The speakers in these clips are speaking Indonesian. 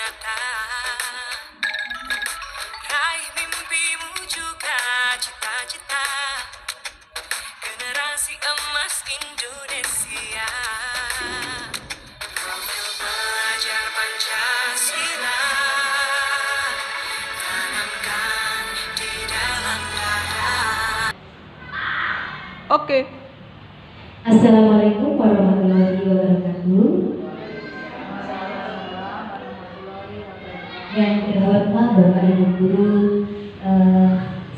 nyata. Raih mimpimu juga cita-cita generasi emas Indonesia. Profil pelajar Pancasila tanamkan di dalam darah. Oke. Assalamualaikum warahmatullahi wabarakatuh. Yang terhormat Bapak Ibu Guru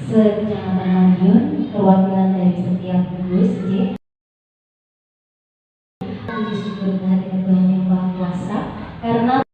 se-Kecamatan Madiun, perwakilan dari setiap gugus J. Puji syukur kehadirat Tuhan Yang Maha Kuasa karena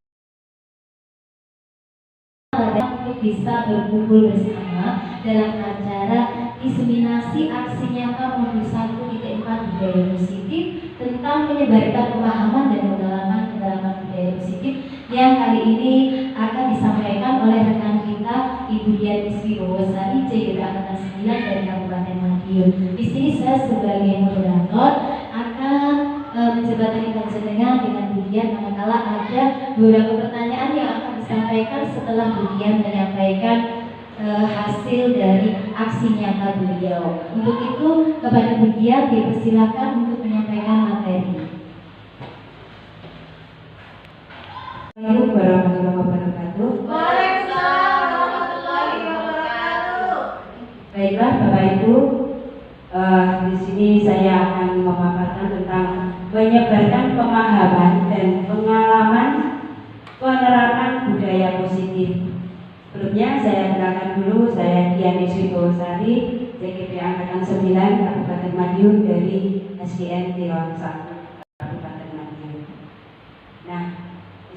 bisa berkumpul bersama dalam acara diseminasi aksi nyata modul 1.4 budaya positif tentang menyebarkan pemahaman dan pendalaman budaya positif yang kali ini akan disampaikan oleh rekan kita Ibu Dian Iswi Bowosari JGB Angkatan 9 dari Kabupaten Madiun. Di sini saya sebagai moderator akan menjembatani panjenengan dengan Bu Dian manakala ada beberapa pertanyaan yang akan disampaikan setelah Bu Dian menyampaikan hasil dari aksi nyata beliau. Untuk itu kepada Bu Dian dipersilakan untuk menyampaikan materi. Assalamualaikum warahmatullahi wabarakatuh. Waalaikumsalam warahmatullahi wabarakatuh. Baiklah Bapak Ibu, di sini saya akan memaparkan tentang menyebarkan pemahaman dan pengalaman penerapan budaya positif. Sebelumnya saya kenalkan dulu, saya Dian Iswi Bowosari, JGB Angkatan 9 Kabupaten Madiun dari SDN Tiron 1 Kabupaten Madiun. Nah,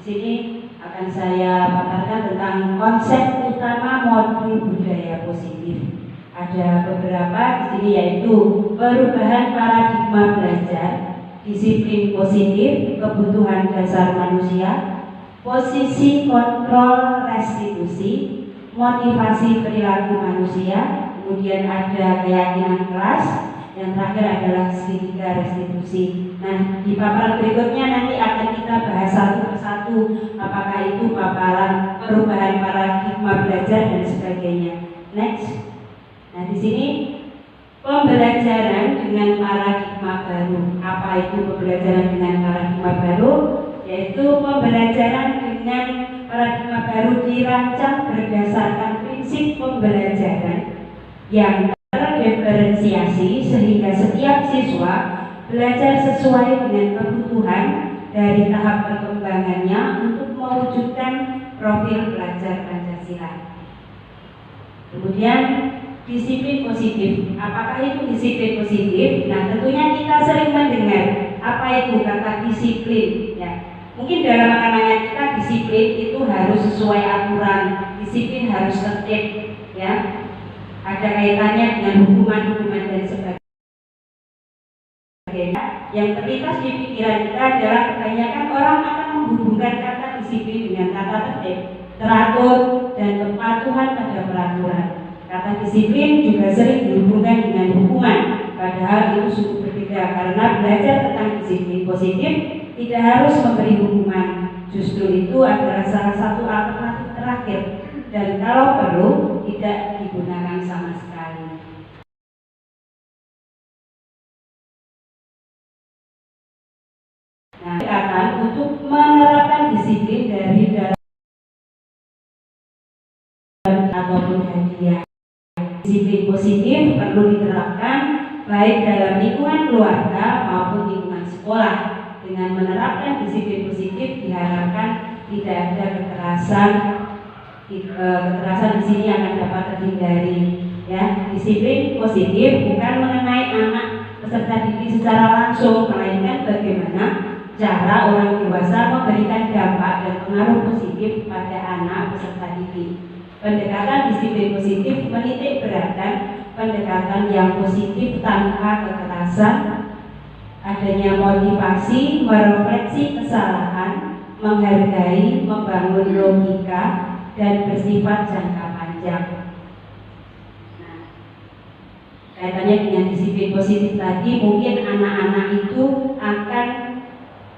di sini akan saya paparkan tentang konsep utama modul budaya positif. Ada beberapa di sini yaitu perubahan paradigma belajar, disiplin positif, kebutuhan dasar manusia, posisi kontrol restitusi, motivasi perilaku manusia, kemudian ada keyakinan kelas, yang terakhir adalah segitiga restitusi. Nah, di paparan berikutnya nanti akan kita bahas satu persatu apakah itu paparan perubahan paradigma belajar dan sebagainya. Next. Nah, di sini pembelajaran dengan paradigma baru. Apa itu pembelajaran dengan paradigma baru? Yaitu pembelajaran dengan paradigma baru dirancang berdasarkan prinsip pembelajaran yang terdiferensiasi sehingga setiap siswa belajar sesuai dengan kebutuhan dari tahap perkembangannya untuk mewujudkan profil pelajar Pancasila. Kemudian disiplin positif. Apakah itu disiplin positif? Nah, tentunya kita sering mendengar apa itu kata disiplin, ya. Mungkin dalam pandangan kita disiplin itu harus sesuai aturan, disiplin harus tertib, ya. Ada kaitannya dengan hukuman-hukuman dan sebagainya. Yang terlintas di pikiran kita adalah kebanyakan orang akan menghubungkan kata disiplin dengan kata tertib, teratur, dan kepatuhan pada peraturan. Kata disiplin juga sering dihubungkan dengan hukuman, padahal itu sungguh berbeda karena belajar tentang disiplin positif tidak harus memberi hukuman. Justru itu adalah salah satu alternatif terakhir dan kalau perlu tidak digunakan sama sekali. Nah, akan untuk menerapkan disiplin dari dalam ataupun hadiah. Disiplin positif perlu diterapkan baik dalam lingkungan keluarga maupun lingkungan sekolah. Dengan menerapkan disiplin positif diharapkan tidak ada kekerasan. Kekerasan di sini akan dapat terhindari. Ya, disiplin positif bukan mengenai anak peserta didik secara langsung, melainkan bagaimana cara orang dewasa memberikan dampak dan pengaruh positif pada anak peserta didik. Pendekatan disiplin positif menitik beratkan pendekatan yang positif tanpa kekerasan, adanya motivasi, merefleksi kesalahan, menghargai, membangun logika, dan bersifat jangka panjang. Nah, kaitannya dengan disiplin positif tadi, mungkin anak-anak itu akan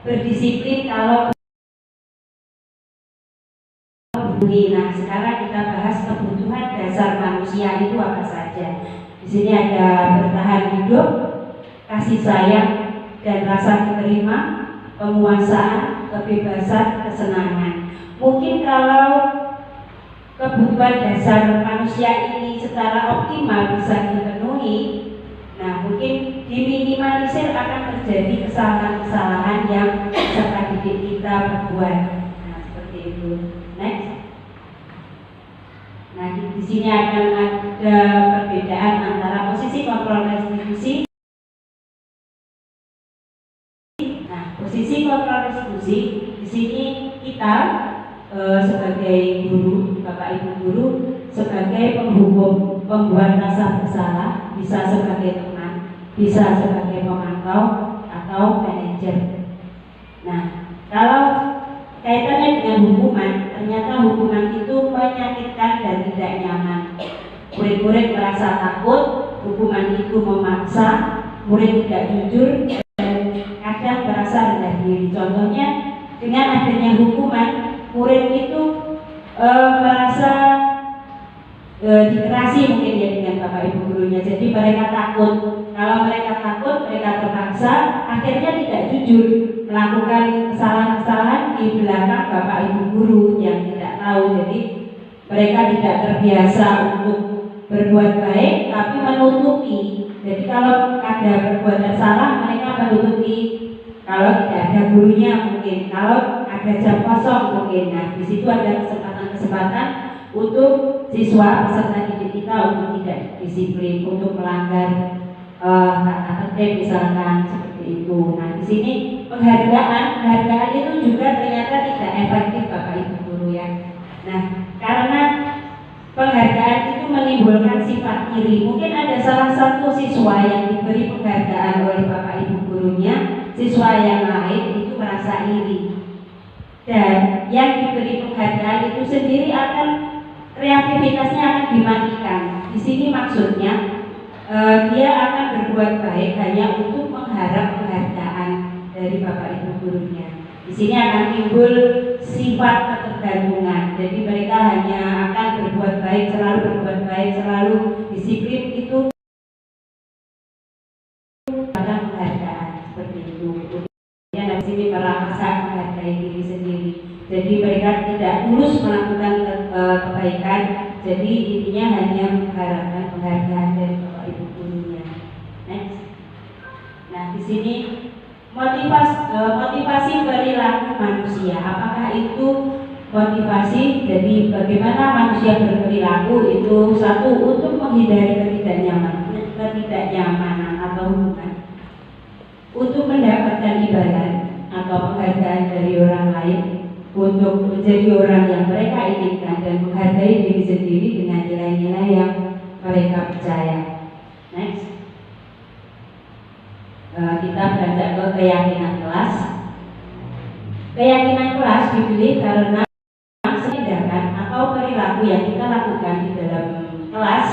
berdisiplin kalau Nah, sekarang kita bahas kebutuhan dasar manusia itu apa saja. Di sini ada bertahan hidup, kasih sayang dan rasa diterima, penguasaan, kebebasan, kesenangan. Mungkin kalau kebutuhan dasar manusia ini secara optimal bisa dipenuhi, nah mungkin diminimalisir akan terjadi kesalahan-kesalahan yang peserta didik kita berbuat. Nah, seperti itu. Next. Nah, di sini akan ada perbedaan antara posisi kontrol restitusi. Nah, posisi kontrol restitusi di sini kita sebagai guru, Bapak Ibu guru, sebagai penghukum, pembuat rasa bersalah, bisa sebagai teman, bisa sebagai pemantau atau manajer. Nah, kalau kaitannya dengan hukuman, ternyata hukuman itu menyakitkan dan tidak nyaman. Murid-murid merasa takut, hukuman itu memaksa, murid tidak jujur dan kadang merasa rendah diri. Contohnya dengan adanya hukuman, murid itu merasa dikerasi mungkin ya dengan Bapak Ibu gurunya. Jadi mereka takut. Kalau mereka takut, mereka terpaksa akhirnya tidak jujur, melakukan kesalahan-kesalahan di belakang Bapak Ibu guru yang tidak tahu. Jadi mereka tidak terbiasa untuk berbuat baik tapi menutupi. Jadi kalau ada perbuatan salah mereka menutupi. Kalau tidak ada gurunya mungkin, kalau ada jam kosong mungkin. Nah, di situ ada kesempatan-kesempatan untuk siswa peserta didik kita untuk tidak disiplin, untuk melanggar tata tertib misalkan seperti itu. Nah, di sini penghargaan itu juga ternyata tidak efektif Bapak Ibu guru ya. Nah, karena penghargaan itu menimbulkan sifat iri. Mungkin ada salah satu siswa yang diberi penghargaan oleh Bapak Ibu gurunya, siswa yang lain itu merasa iri. Dan yang diberi penghargaan itu sendiri akan kreativitasnya akan dimatikan. Di sini maksudnya dia akan berbuat baik hanya untuk mengharap penghargaan dari Bapak Ibu gurunya. Di sini akan timbul sifat ketergantungan. Jadi mereka hanya akan berbuat baik, selalu disiplin itu pada penghargaan seperti itu. Kemudian di sini merasa menghargai diri sendiri. Jadi mereka tidak tulus melakukan kebaikan. Jadi intinya hanya mengharapkan penghargaan dari Bapak Ibu gurunya. Next. Nah, di sini motivasi perilaku manusia. Apakah itu motivasi? Jadi bagaimana manusia berperilaku itu satu untuk menghindari ketidaknyamanan atau hubungan, untuk mendapatkan imbalan atau penghargaan dari orang lain, untuk menjadi orang yang mereka inginkan dan menghargai diri sendiri dengan nilai-nilai yang mereka percaya. Next. Kita beranjak ke keyakinan kelas. Keyakinan kelas dipilih karena tindakan atau perilaku yang kita lakukan di dalam kelas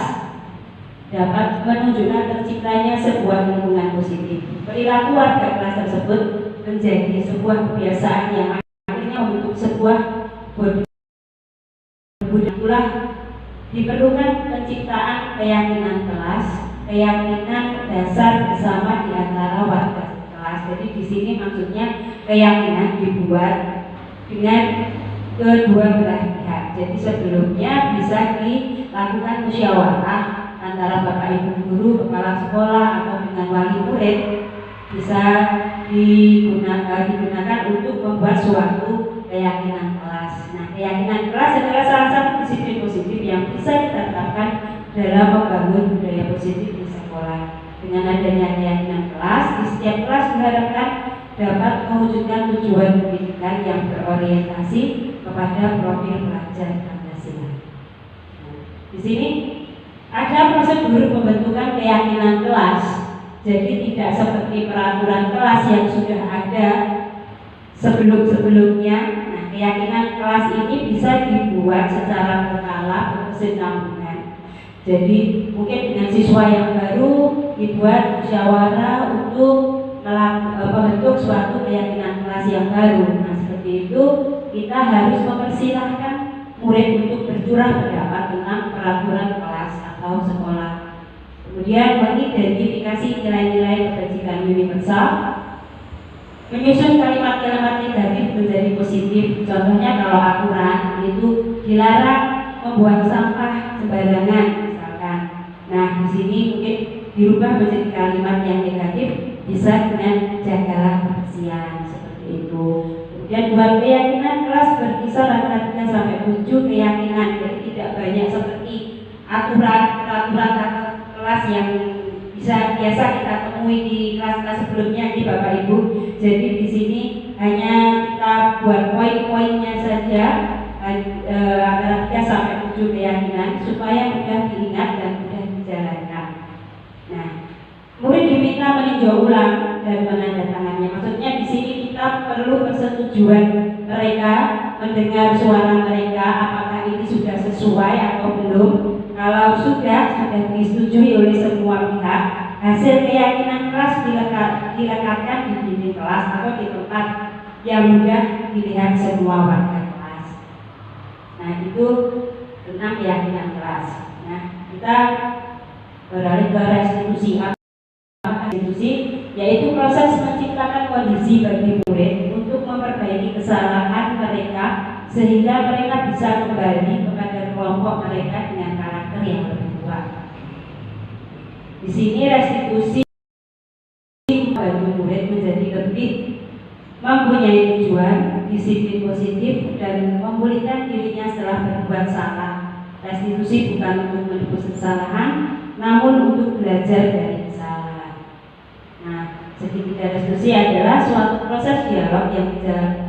dapat menunjukkan terciptanya sebuah lingkungan positif. Perilaku warga kelas tersebut menjadi sebuah kebiasaan yang akhirnya membentuk sebuah budaya. Itulah diperlukan penciptaan keyakinan kelas, keyakinan dasar bersama di antara warga kelas. Jadi di sini maksudnya keyakinan dibuat dengan kedua belah pihak. Jadi sebelumnya bisa dilakukan musyawarah antara Bapak Ibu guru, kepala sekolah atau dengan wali murid, bisa digunakan untuk membuat suatu keyakinan kelas. Nah, keyakinan kelas adalah salah satu disiplin positif yang bisa diterapkan dalam membangun budaya positif di sekolah. Dengan adanya keyakinan kelas, di setiap kelas diharapkan dapat mewujudkan tujuan pendidikan yang berorientasi kepada profil pelajar Pancasila. Di sini ada prosedur pembentukan keyakinan kelas. Jadi tidak seperti peraturan kelas yang sudah ada sebelum-sebelumnya. Nah, keyakinan kelas ini bisa dibuat secara berkala berkesinambungan. Jadi mungkin dengan siswa yang baru dibuat musyawarah untuk membentuk suatu keyakinan kelas yang baru. Nah, seperti itu kita harus mempersilahkan murid untuk bercurah pendapat tentang peraturan kelas atau sekolah. Kemudian mengidentifikasi nilai-nilai kebajikan universal, menyusun kalimat-kalimat negatif menjadi positif. Contohnya kalau aturan itu dilarang membuang sampah sembarangan misalkan. Nah, di sini mungkin dirubah menjadi kalimat yang negatif, bisa dengan jagalah kebersihan seperti itu. Kemudian buat keyakinan kelas berkisar antara 3 sampai 7 keyakinan, jadi tidak banyak seperti peraturan kelas yang biasa kita temui di kelas-kelas sebelumnya di Bapak Ibu. Jadi di sini hanya kita buat poin-poinnya saja antara 3 sampai 7 keyakinan supaya mudah diingat dan mudah dijalankan. Nah, murid diminta meninjau ulang dan menandatangannya. Maksudnya di sini kita perlu persetujuan mereka, mendengar suara mereka apakah ini sudah sesuai atau belum. Kalau sudah disetujui oleh semua pihak, hasil keyakinan kelas dilekatkan di dinding kelas atau di tempat yang mudah dilihat semua warga kelas. Nah, itu tentang keyakinan kelas. Nah, kita beralih ke restitusi. Restitusi yaitu proses menciptakan kondisi bagi murid untuk memperbaiki kesalahan mereka sehingga mereka bisa kembali kepada kelompok mereka dengan karakter yang lebih kuat. Di sini restitusi bagi murid menjadi lebih mempunyai tujuan, disiplin positif, dan memulihkan dirinya setelah berbuat salah. Restitusi bukan untuk menebus kesalahan, namun untuk belajar dari kesalahan. Nah, segitiga restitusi adalah suatu proses dialog yang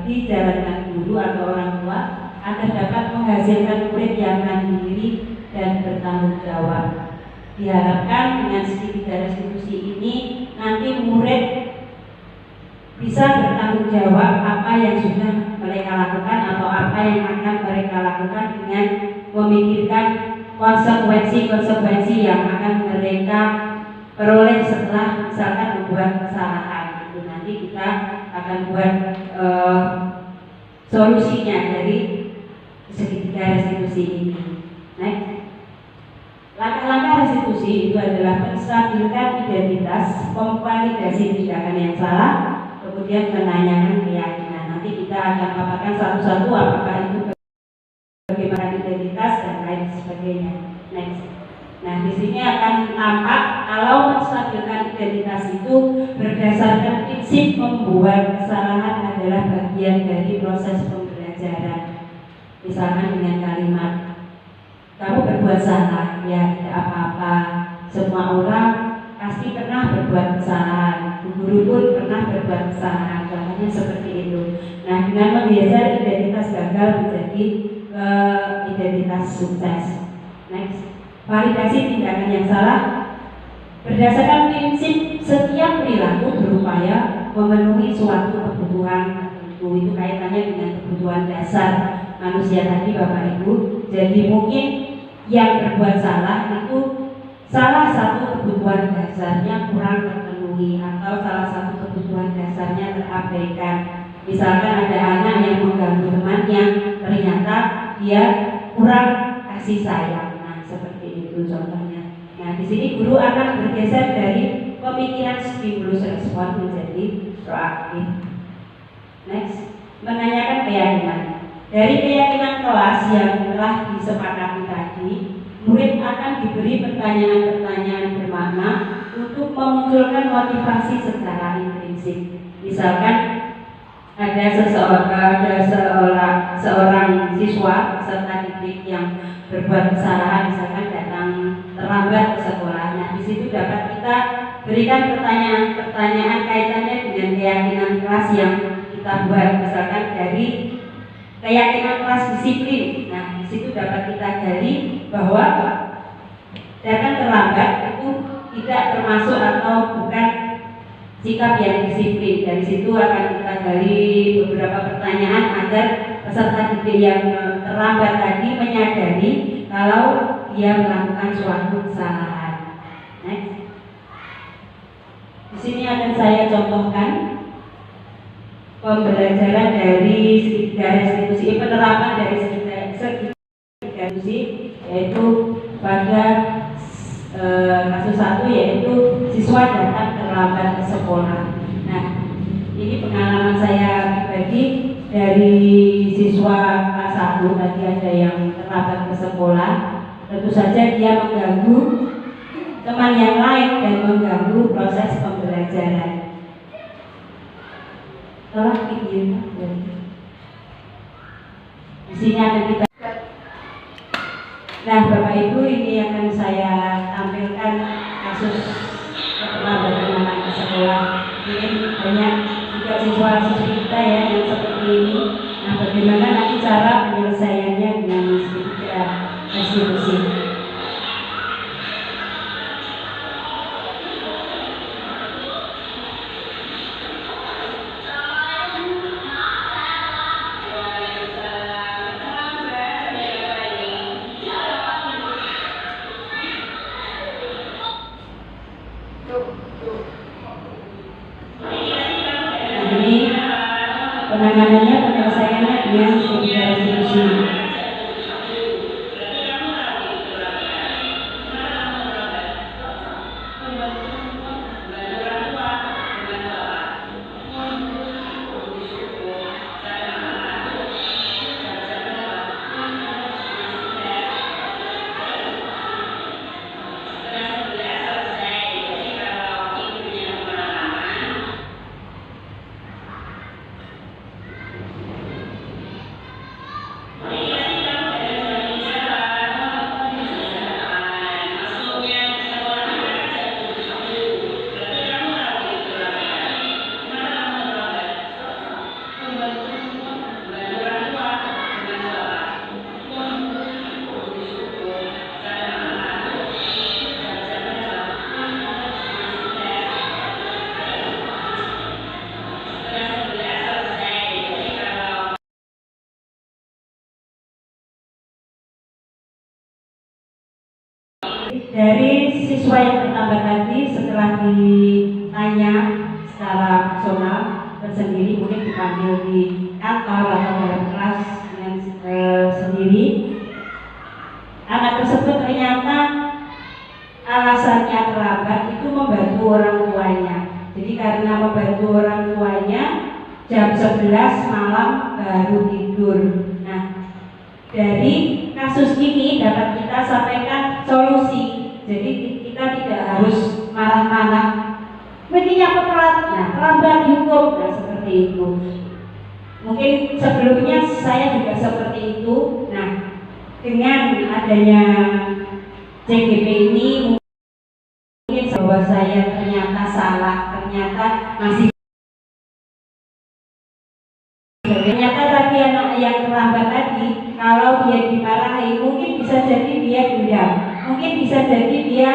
dijalankan guru atau orang tua agar dapat menghasilkan murid yang mandiri dan bertanggung jawab. Diharapkan dengan segitiga restitusi ini nanti murid bisa bertanggung jawab apa yang sudah mereka lakukan atau apa yang akan mereka lakukan dengan memikirkan konsekuensi yang akan mereka peroleh setelah misalkan membuat kesalahan. Itu nanti kita akan buat solusinya dari segitiga restitusi ini. Next. Langkah-langkah restitusi itu adalah menstabilkan identitas, memvalidasi tindakan yang salah, kemudian menanyakan keyakinan. Nanti kita akan paparkan satu-satu apakah itu bagaimana identitas dan lain sebagainya. Next. Nah, di sini akan nampak kalau menstabilkan identitas itu berdasarkan prinsip membuat kesalahan adalah bagian dari proses pembelajaran. Misalkan dengan kalimat, kamu berbuat salah, ya tidak apa-apa. Semua orang pasti pernah berbuat kesalahan. Guru pun pernah berbuat kesalahan. Contohnya seperti itu. Nah, dengan menggeser identitas gagal menjadi identitas sukses. Next. Validasi tindakan yang salah berdasarkan prinsip setiap perilaku berupaya memenuhi suatu kebutuhan tertentu. Itu kaitannya dengan kebutuhan dasar manusia tadi Bapak Ibu. Jadi mungkin yang berbuat salah itu salah satu kebutuhan dasarnya kurang terpenuhi atau salah satu kebutuhan dasarnya terabaikan. Misalkan ada anak yang mengganggu temannya, ternyata dia kurang kasih sayang. Nah, seperti itu contohnya. Nah, di sini guru akan bergeser dari pemikiran stimulus respon menjadi proaktif. Next, menanyakan keyakinan. Dari keyakinan kelas yang telah disepakati tadi, murid akan diberi pertanyaan-pertanyaan bermakna untuk memunculkan motivasi secara intrinsik. Misalkan ada seorang siswa peserta didik yang berbuat kesalahan, misalkan datang terlambat ke sekolah. Nah, di situ dapat kita berikan pertanyaan-pertanyaan kaitannya dengan keyakinan kelas yang kita buat, misalkan dari keyakinan kelas disiplin. Nah, di situ dapat kita gali bahwa datang terlambat itu tidak termasuk atau bukan sikap yang disiplin. Dari situ akan kita gali beberapa pertanyaan agar peserta didik yang terlambat tadi menyadari kalau dia melakukan suatu kesalahan. Next. Di sini akan saya contohkan pembelajaran dari segitiga restitusi, penerapan dari segitiga diskusi, yaitu pada kasus 1 yaitu siswa datang terlambat ke sekolah. Nah, ini pengalaman saya pribadi dari siswa kelas 1 tadi ada yang terlambat ke sekolah. Tentu saja dia mengganggu teman yang lain dan mengganggu proses pembelajaran. Tolong videonya. Di sini akan kita. Nah, Bapak Ibu, ini akan saya tampilkan kasus keterlambatan anak ke sekolah. Ini banyak juga siswa-siswi kita ya yang seperti ini. Nah, bagaimana nanti cara penyelesaiannya dengan segera restitusi. Ini penanganannya, penyelesaiannya dengan segera restitusi. Dari siswa yang pertama tadi, setelah ditanya secara personal tersendiri, mungkin dipanggil di kantor atau dalam kelas dengan sendiri, anak tersebut ternyata alasannya terlambat itu membantu orang tuanya. Jadi karena membantu orang tuanya, jam 11 malam baru tidur. Nah, dari kasus ini dapat kita sampaikan solusi. Jadi kita tidak harus marah-marah. Begini apa telatnya, terlambat dihukum, nah seperti itu. Mungkin sebelumnya saya juga seperti itu. Nah, dengan adanya CGP ini mungkin bahwa saya ternyata salah, ternyata masih. Ternyata tadi anak yang terlambat tadi, kalau dia dimarahi, mungkin bisa jadi dia dendam, mungkin bisa jadi dia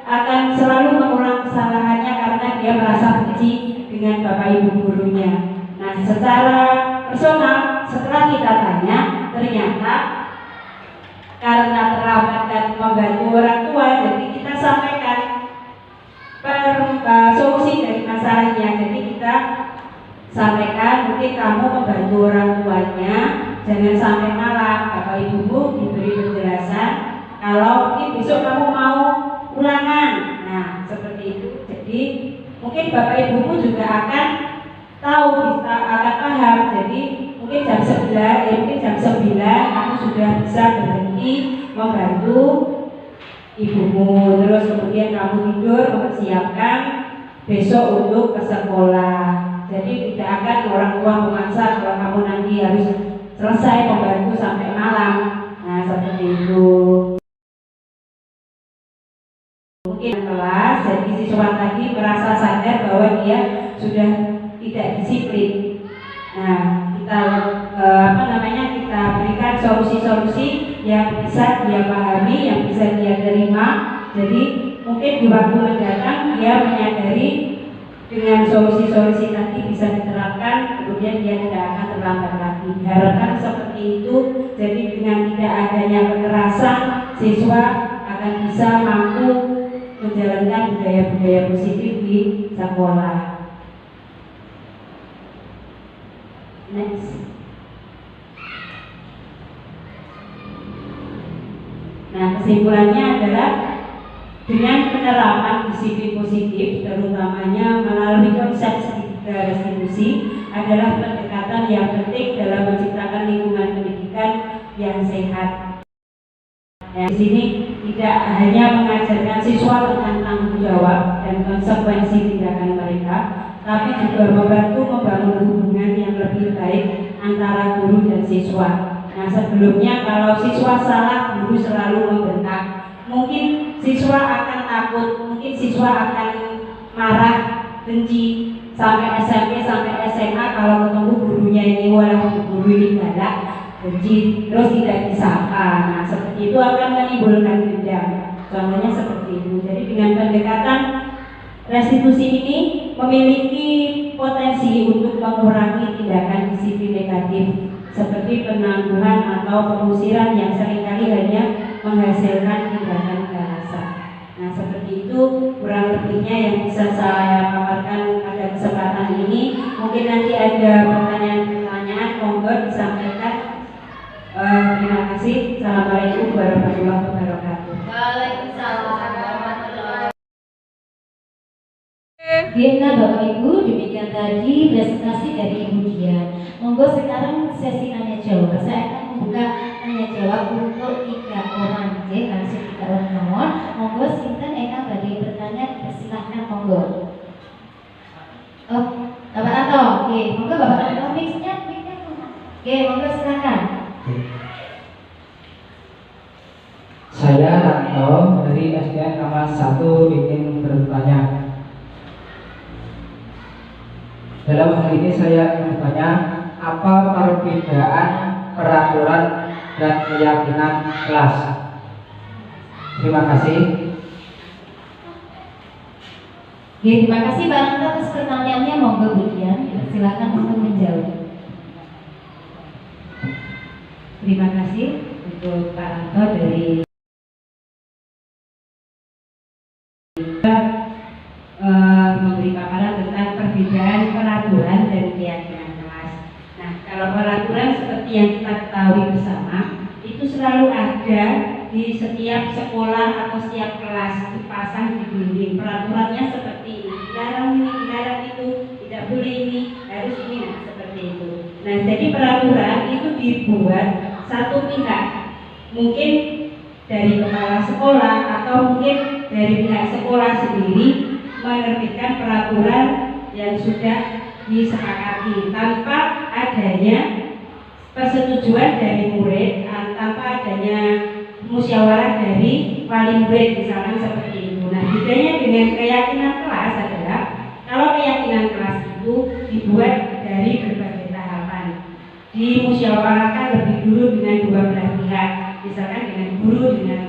akan selalu mengulang kesalahannya karena dia merasa benci dengan bapak ibu gurunya. Nah, secara personal setelah kita tanya, ternyata karena terlambat dan membantu orang tua, jadi kita sampaikan solusi dari masalahnya. Jadi kita sampaikan, mungkin kamu membantu orang tuanya, jangan sampai malam. Bapak ibumu diberi penjelasan kalau mungkin besok kamu mau ulangan. Nah, seperti itu. Jadi mungkin bapak ibumu juga akan tahu, akan paham. Jadi mungkin jam 11, mungkin jam 9 kamu sudah bisa berhenti membantu ibumu. Terus kemudian kamu tidur mempersiapkan besok untuk ke sekolah. Jadi tidak akan orang tua memaksa kalau kamu nanti harus selesai membantu sampai malam. Nah, seperti itu. Mungkin kelas, jadi siswa tadi merasa sadar bahwa dia sudah tidak disiplin. Nah, kita kita berikan solusi-solusi yang bisa dia pahami, yang bisa dia terima. Jadi mungkin di waktu mendatang dia menyadari dengan solusi-solusi tadi bisa diterapkan, kemudian dia tidak akan terlambat lagi. Diharapkan seperti itu. Jadi dengan tidak adanya kekerasan, siswa akan bisa mampu menjalankan budaya-budaya positif di sekolah. Next. kesimpulannya adalah dengan penerapan disiplin positif, terutamanya melalui konsep segitiga restitusi, adalah pendekatan yang penting dalam menciptakan lingkungan pendidikan yang sehat. Ya, di sini tidak hanya mengajarkan siswa tentang tanggung jawab dan konsekuensi tindakan mereka, tapi juga membantu membangun hubungan yang lebih baik antara guru dan siswa. Nah, sebelumnya kalau siswa salah, guru selalu membentak. Mungkin siswa akan takut, mungkin siswa akan marah, benci, sampai SMP, sampai SMA kalau ketemu gurunya ini, walaupun guru ini galak, benci, terus tidak disapa. Nah, seperti itu akan menimbulkan dendam. Contohnya seperti itu. Jadi dengan pendekatan restitusi ini memiliki potensi untuk mengurangi tindakan disiplin negatif seperti penangguhan atau pengusiran yang seringkali hanya menghasilkan tindakan kekerasan. Nah, seperti itu kurang lebihnya yang bisa saya paparkan pada kesempatan ini. Mungkin nanti ada pertanyaan-pertanyaan, monggo disampaikan. Terima kasih. Assalamualaikum warahmatullahi wabarakatuh. Waalaikumsalam warahmatullahi wabarakatuh. Nah, Bapak Ibu, demikian tadi presentasi dari Ibu Dian. Monggo sekarang sesi tanya jawab. Saya akan membuka tanya jawab untuk 3 orang, langsung 3 orang nomor. Monggo sinten Eka bagi bertanya, silahkan monggo. Oh, Bapak Anto, oke, monggo Bapak Anto, mix-nya. Oke, monggo silakan. Saya Ranto dari SDN Kamar 1 ingin bertanya. Dalam hal ini saya ingin bertanya, apa perbedaan peraturan dan keyakinan kelas? Terima kasih. Oke, terima kasih Pak Ranto atas pertanyaannya. Monggo Bu Dian, silakan untuk menjawab. Terima kasih untuk Pak Ranto dari memberi paparan tentang perbedaan peraturan dan keyakinan kelas. Nah, kalau peraturan seperti yang kita ketahui bersama, itu selalu ada di setiap sekolah atau setiap kelas, dipasang di dinding. Peraturannya seperti ini, dilarang ini, dilarang itu, tidak boleh ini, harus ini, nah seperti itu. Nah, jadi peraturan itu dibuat satu pihak, mungkin dari kepala sekolah atau mungkin dari pihak sekolah sendiri menerbitkan peraturan yang sudah disepakati tanpa adanya persetujuan dari murid, tanpa adanya musyawarah dari wali murid, misalkan seperti itu. Nah, bedanya dengan keyakinan kelas adalah kalau keyakinan kelas itu dibuat dari berbagai tahapan, dimusyawarahkan lebih dulu dengan dua belah pihak, misalkan dengan guru, dengan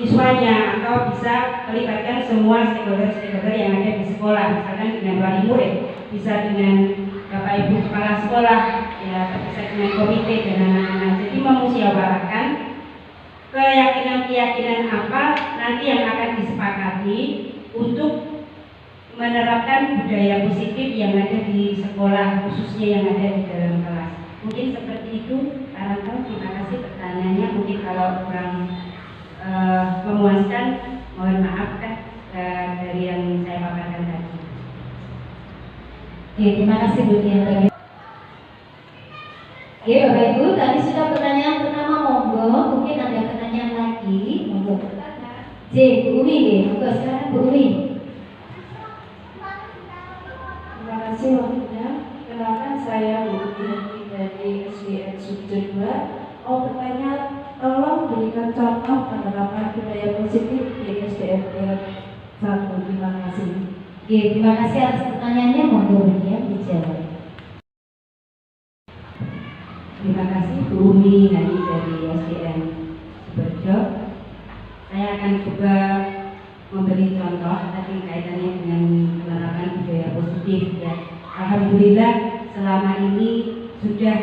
siswanya, atau bisa melibatkan semua stakeholder yang ada di sekolah, misalkan dengan wali murid, bisa dengan Bapak Ibu kepala sekolah, ya bisa dengan komite dan anak-anak. Jadi memusyawarahkan keyakinan-keyakinan apa nanti yang akan disepakati untuk menerapkan budaya positif yang ada di sekolah, khususnya yang ada di dalam kelas. Mungkin seperti itu, Pak Ranto. Terima kasih pertanyaannya. Mungkin kalau kurang memuaskan, mohon maaf dari yang saya paparkan tadi. Oke, terima kasih Bu Dian. Oke, Bapak Ibu, tadi sudah pertanyaan pertama, monggo. Mungkin ada pertanyaan lagi, monggo. J, Bu Umi, monggo sekarang Bu Umi. Terima kasih waktunya. Kenalkan saya Bu Umi dari SDN Subjek 2. Mau bertanya, tolong berikan contoh penerapan budaya positif di SDN 1. Terima kasih. Oke, terima kasih atas pertanyaannya, monggo Bu Dian dijawab. Terima kasih Bu Umi dari SDN Suberjo. Saya akan coba memberi contoh tadi kaitannya dengan penerapan budaya positif, ya. Alhamdulillah selama ini sudah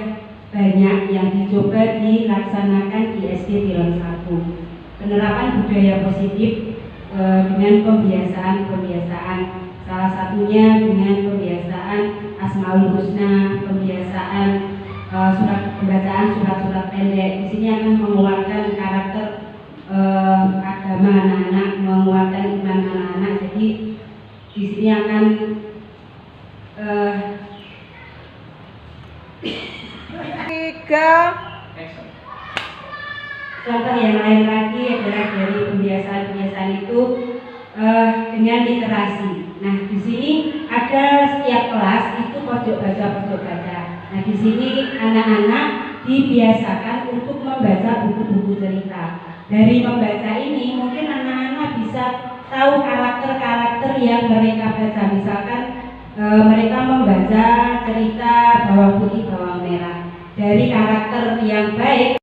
banyak yang dicoba dilaksanakan di SD Tilon 1. Penerapan budaya positif dengan pembiasaan, salah satunya dengan pembiasaan Asmaul Husna, pembiasaan pembacaan surat-surat pendek. Di sini akan mengeluarkan karakter agama anak-anak, menguatkan iman anak-anak. Jadi di sini akan Tiga. contoh yang lain lagi adalah dari pembiasaan-pembiasaan itu dengan literasi. Nah, di sini ada setiap kelas itu pojok baca. Nah, di sini anak-anak dibiasakan untuk membaca buku-buku cerita. Dari membaca ini mungkin anak-anak bisa tahu karakter-karakter yang mereka baca. Misalkan mereka membaca cerita bawang putih bawang merah. Dari karakter yang baik,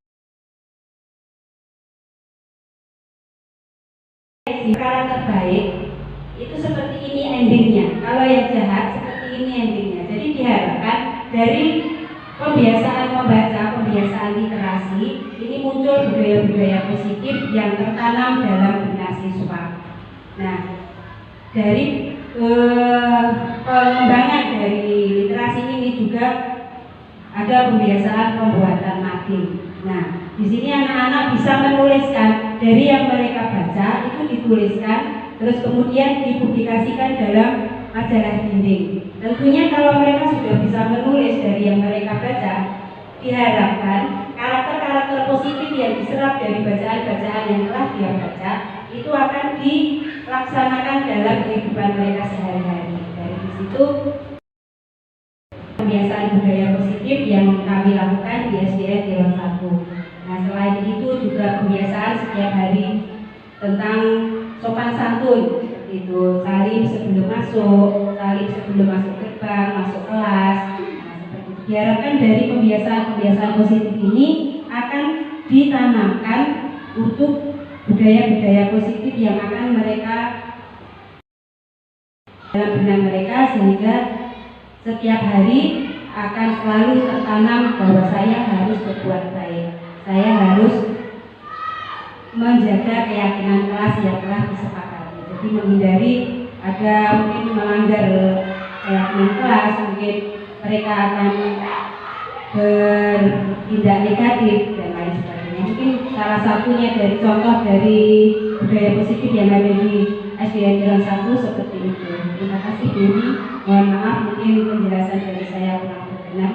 karakter baik itu seperti ini endingnya. Kalau yang jahat seperti ini endingnya. Jadi diharapkan dari pembiasaan membaca, pembiasaan literasi ini muncul budaya-budaya positif yang tertanam dalam benak siswa. Nah, dari pengembangan dari literasi ini juga ada pembiasaan pembuatan mading. Nah, di sini anak-anak bisa menuliskan dari yang mereka baca itu dituliskan, terus kemudian dipublikasikan dalam majalah dinding. Tentunya kalau mereka sudah bisa menulis dari yang mereka baca, diharapkan karakter-karakter positif yang diserap dari bacaan-bacaan yang telah dia baca itu akan dilaksanakan dalam kehidupan mereka sehari-hari. Dari situ pembiasaan budaya positif yang kami lakukan di SDN Tirton 1. Nah, selain itu juga pembiasaan setiap hari tentang sopan santun, seperti itu, salim sebelum masuk gerbang, masuk kelas. Nah, seperti itu. Diharapkan dari pembiasaan positif ini akan ditanamkan untuk budaya-budaya positif yang akan mereka dalam benak mereka, sehingga setiap hari akan selalu tertanam bahwa saya harus berbuat baik, saya harus menjaga keyakinan kelas yang telah disepakati. Jadi menghindari ada mungkin melanggar keyakinan kelas, mungkin mereka akan bertindak negatif dan lain sebagainya. Mungkin salah satunya dari contoh dari budaya positif yang ada di SDN Tirton 1 seperti itu. Terima kasih Bu. Mohon maaf mungkin penjelasan dari saya kurang berkenan.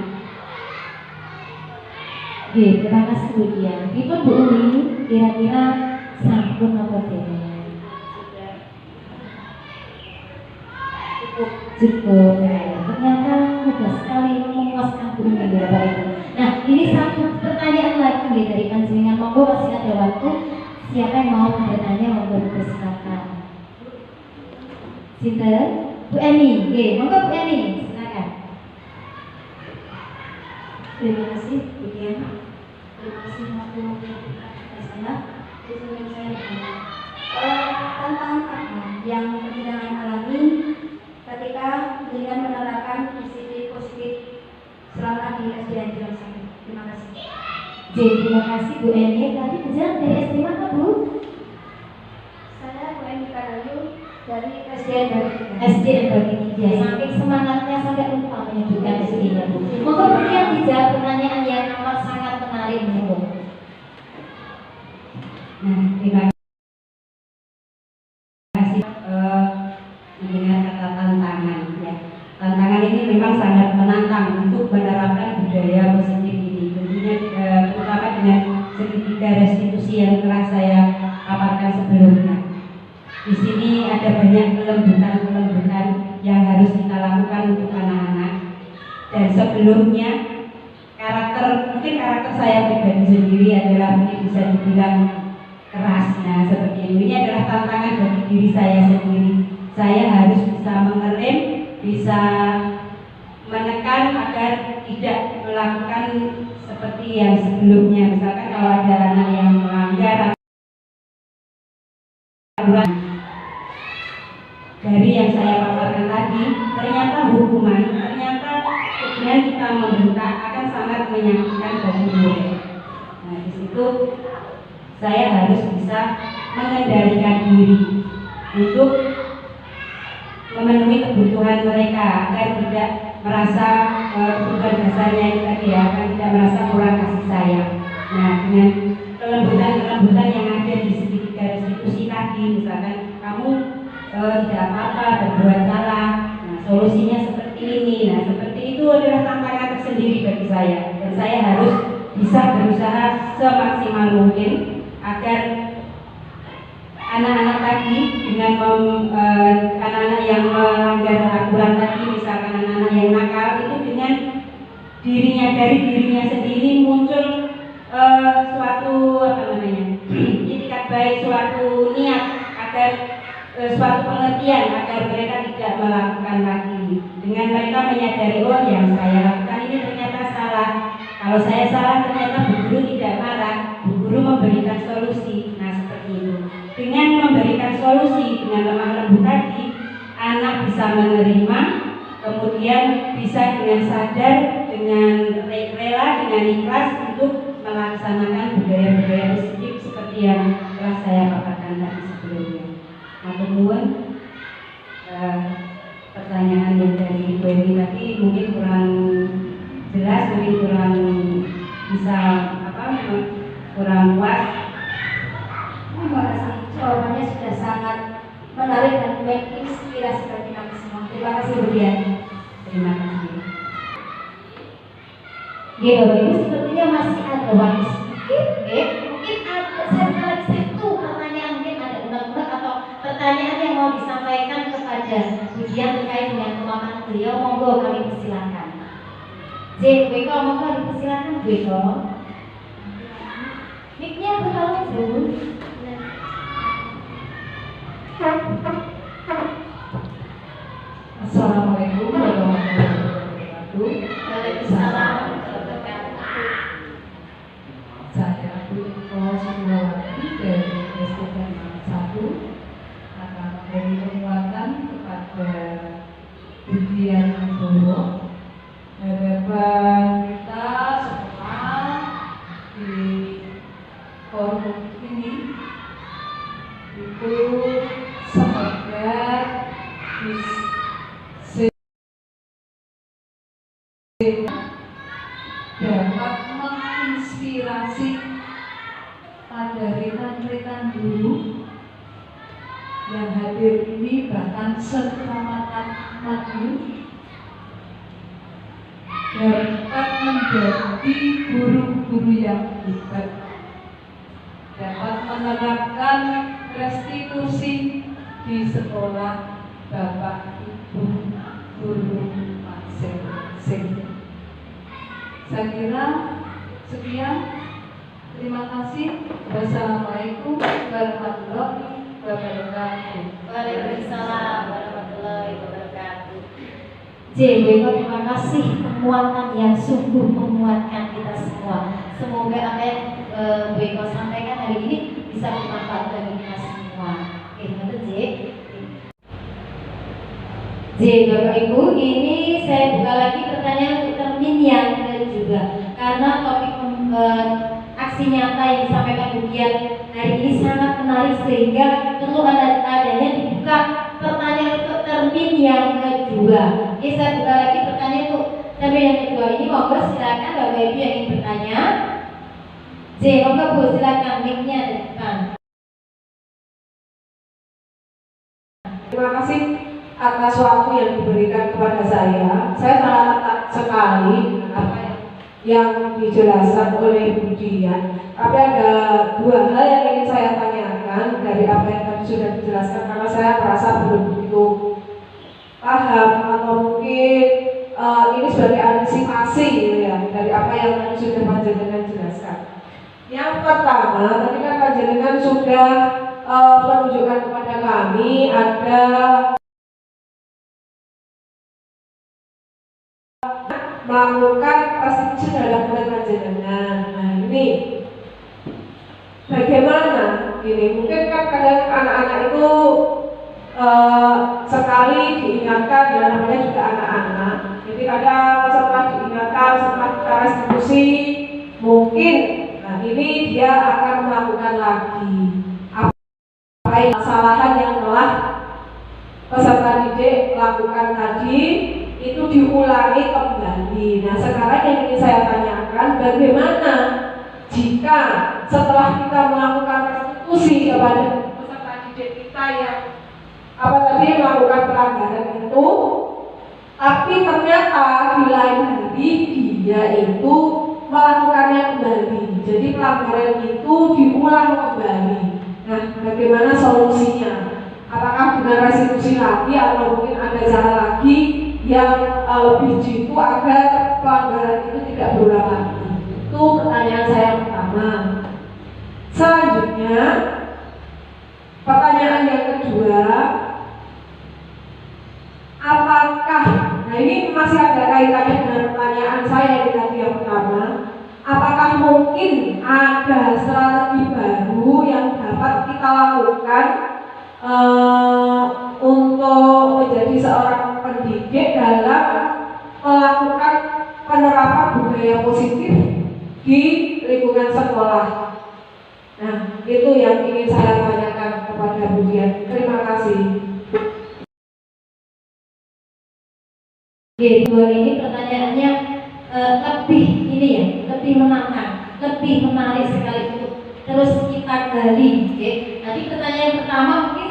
Oke, terima kasih Bu Dian. Itu Bu Umi, kira-kira sampun apa tidak? Cukup. Ternyata mudah sekali memuaskan Bu Umi ya Bapak Ibu. Nah, ini satu pertanyaan lagi dari panjenengan. Monggo masih ada waktu. Siapa yang mau bertanya monggo dipersilakan. Sinten? Bu Eni. Oke, monggo Bu Eni, silakan. Terima kasih Bu Dian. Terima kasih waktu saya. Tentang apa yang persidangan alami ketika dengan menerapkan positif selama di SDN Tirton 1. Terima kasih. Jadi, terima kasih Bu Eni. Tadi berjalan dari SD mana Bu? Saya Bu Eni Karayu dari SDN SDN Bagi Tiga. Saking semangatnya sampai lupa menyebutkan SD-nya Bu. Monggo kemudian dijawab pertanyaan yang amat sangat menarik Bu. Nah, terima kasih mendengar kata tantangan ya. Tantangan ini memang sangat menantang untuk menerapkan budaya positif ini. Tentunya terutama dengan segitiga restitusi yang telah saya paparkan sebelumnya. Di sini ada banyak kelembutan yang harus kita lakukan untuk anak-anak. Dan sebelumnya mungkin karakter saya pribadi sendiri adalah mungkin bisa dibilang keras. Nah, seperti ini adalah tantangan bagi diri saya sendiri. Saya harus bisa mengerem, bisa menekan agar tidak melakukan seperti yang sebelumnya. Misalkan kalau ada anak yang melanggar aturan dari yang saya paparkan tadi, ternyata hukuman, ternyata dengan kita membentak akan sangat menyakitkan bagi murid. Nah, di situ saya harus bisa mengendalikan diri untuk memenuhi kebutuhan mereka agar tidak merasa kebutuhan dasarnya itu tadi ya, agar tidak merasa kurang kasih sayang. Nah, dengan kelembutan yang ada di tidak apa-apa berbuat salah. Nah, solusinya seperti ini. Nah, seperti itu adalah tantangan tersendiri bagi saya, dan saya harus bisa berusaha semaksimal mungkin agar anak-anak tadi dengan anak-anak yang melanggar aturan tadi, misalkan anak-anak yang nakal itu dengan dari dirinya sendiri muncul suatu itikat baik, suatu niat agar suatu pengertian agar mereka tidak melakukan lagi. Dengan mereka menyadari, oh yang saya lakukan ini ternyata salah. Kalau saya salah ternyata Bu Guru tidak marah, Bu Guru memberikan solusi. Nah, seperti itu. Dengan memberikan solusi dengan lemah lembut tadi, anak bisa menerima, kemudian bisa dengan sadar, dengan rela, dengan ikhlas untuk melaksanakan budaya-budaya positif seperti yang telah saya paparkan tadi sebelumnya. Nah, kemudian pertanyaan yang dari Bu Eni tadi mungkin kurang jelas, mungkin kurang bisa kurang puas. Terima kasih. Jawabannya sudah sangat menarik dan menginspirasi bagi kami semua. Terima kasih Bu Dian. Terima kasih. Ya Bapak Ibu, sepertinya masih ada waktu sedikit. Mungkin ada satu pertanyaan, mungkin ada unek-unek atau pertanyaan yang mau disampaikan kepada Bu Dian terkait dengan pemaparan beliau. Monggo kami persilakan. Bu Eko, monggo dipersilakan Bu Eko. Mic-nya bertolong Bu. Assalamualaikum warahmatullahi wabarakatuh. Waalaikumsalam warahmatullahi wabarakatuh. Saya Bu Eko Sugiwati dari SD 1 akan memberi penguatan kepada Budian Wibowo hadapan kita semua di forum ini itu semoga dapat menginspirasi pada rekan-rekan guru yang hadir ini, bahkan sekecamatan Madiun, dapat menjadi guru-guru yang hebat, dapat menerapkan restitusi di sekolah Bapak Ibu guru masing-masing. Saya kira sekian. Terima kasih. Wassalamualaikum warahmatullahi wabarakatuh. Waalaikumsalam warahmatullahi wabarakatuh. Terima kasih penguatan yang sungguh menguatkan kita semua. Semoga apa yang Bu Eko sampaikan hari ini bisa bermanfaat bagi kita semua. Oke, betul Bapak Ibu, ini saya buka lagi pertanyaan untuk termin yang kedua, karena topik aksi nyata yang disampaikan Bu Dian hari ini sangat menarik sehingga perlu adanya dibuka pertanyaan untuk termin yang kedua. Oke, saya buka lagi pertanyaan untuk termin yang kedua ini. Monggo silakan Bapak Ibu yang ingin bertanya. Monggo Bu, silakan mic-nya di depan. Terima kasih atas waktu yang diberikan kepada saya. Saya sangat sekali apa yang dijelaskan oleh Bu Dian. Tapi ada dua hal yang ingin saya tanyakan dari apa yang tadi sudah dijelaskan, karena saya merasa belum begitu paham atau mungkin ini sebagai antisipasi gitu ya dari apa yang tadi sudah Panjenengan jelaskan. Yang pertama, tadi kan Panjenengan sudah menunjukkan kepada kami ada melakukan restitusi dalam bulan Panjenengan. Nah, ini bagaimana? Ini mungkin kan kadang anak-anak itu sekali diingatkan, dan namanya juga anak-anak. Jadi kadang setelah diingatkan, setelah kita restitusi, mungkin nah ini dia akan melakukan lagi apa kesalahan yang telah peserta didik lakukan tadi, itu diulangi kembali. Nah, sekarang yang ingin saya tanyakan, bagaimana jika setelah kita melakukan restitusi kepada peserta didik kita yang apa tadi melakukan pelanggaran itu, tapi ternyata di lain hari dia itu melakukannya kembali. Jadi pelanggaran itu diulang kembali. Nah, bagaimana solusinya? Apakah dengan restitusi lagi atau mungkin ada cara lagi yang lebih jitu agar pelanggaran itu tidak berulang lagi? Itu pertanyaan saya yang pertama. Selanjutnya, pertanyaan yang kedua, apakah, nah ini masih ada kaitannya dengan pertanyaan saya yang pertama, apakah mungkin ada strategi baru yang dapat kita lakukan untuk menjadi seorang pendidik dalam melakukan penerapan budaya positif di lingkungan sekolah? Nah, itu yang ingin saya tanyakan kepada Bu Dian. Terima kasih. Oke, dua ini pertanyaannya lebih ini ya, lebih menantang, lebih menarik sekali untuk terus kita gali. Oke. Tadi pertanyaan yang pertama mungkin